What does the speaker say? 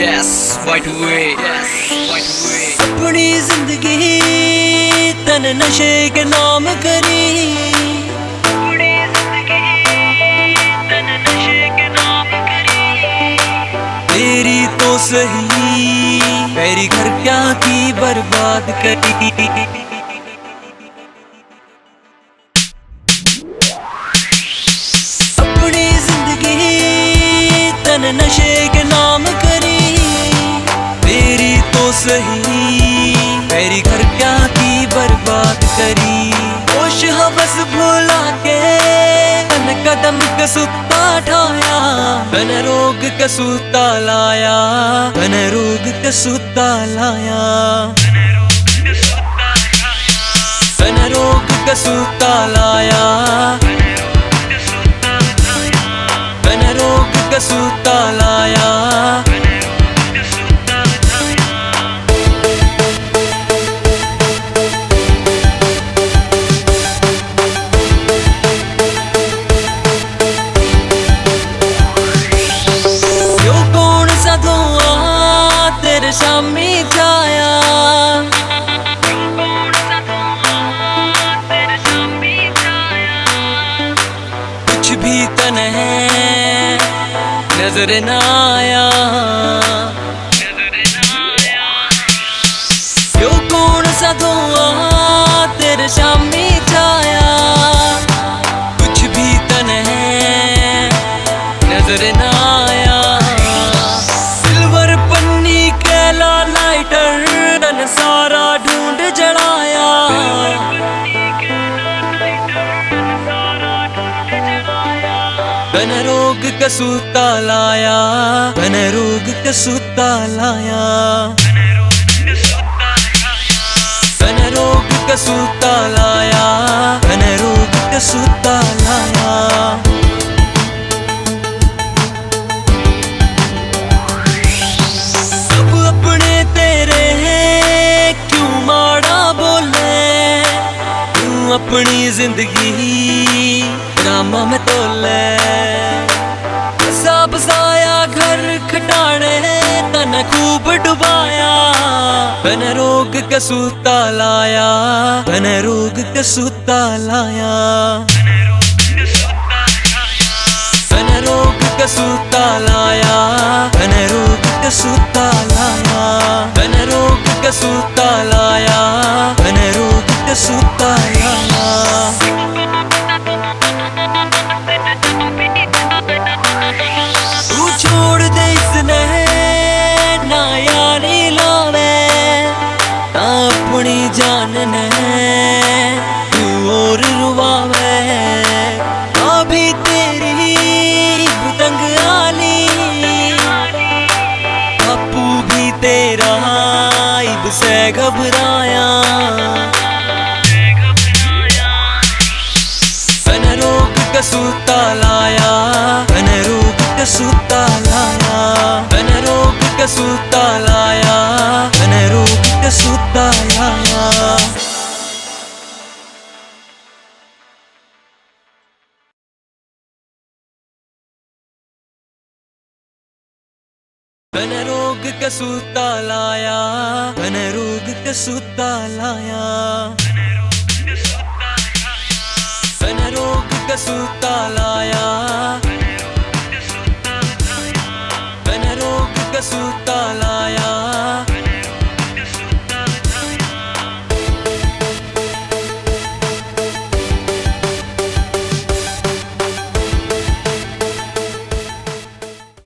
Yes, white way. Yes, white way. अपनी जिंदगी तन नशे के नाम करी, अपनी जिंदगी तन नशे के नाम करी। तेरी तो सही मेरी घर क्या की बर्बाद करी। अपनी जिंदगी तन नशे के नाम करी, तेरी तो सही मेरी घर क्या की बर्बाद करी। होश हवस भुला के तन कदम कसूता ठाया, तन रोग कसूता लाया, तन रोग कसूता लाया, तन रोग कसूता लाया, तन रोग कसूता लाया। शामी छाया, कुछ भी तन है नजर न आया, क्यों कौन सा धुआं तेरे शामी छाया। कुछ भी तन है नजर न आया, लाइटर तन सारा ढूंढ जलाया, तन रोग कसूता लाया, तन रोग कसूता लाया, तन रोग कसूता लाया, तन रोग कसूता लाया। अपनी जिंदगी ड्रामा में तोले, सब साया घर खटाने तन खूब डुबाया, तन रोग कसूता लाया, तन रोग कसूता लाया, तन रोग कसूता लाया, तन रोग कसूता लाया, तन रोग कसूता लाया, तन रोग कसूता लाया। तू छोड़ दे इसने ना यारी लावे, ना अपनी जान ने तू और रुवावे। अभी तेरी बुतंग आली, बापू भी तेरा इब से घबराया, कसूता लाया, तन रोग कसूता लाया, तन रोग कसूता लाया, तन रोग कसूता लाया। तन रोग कसूता लाया, तन रोग कसूता लाया, तन रोग कसूता लाया, तन रोग कसूता लाया।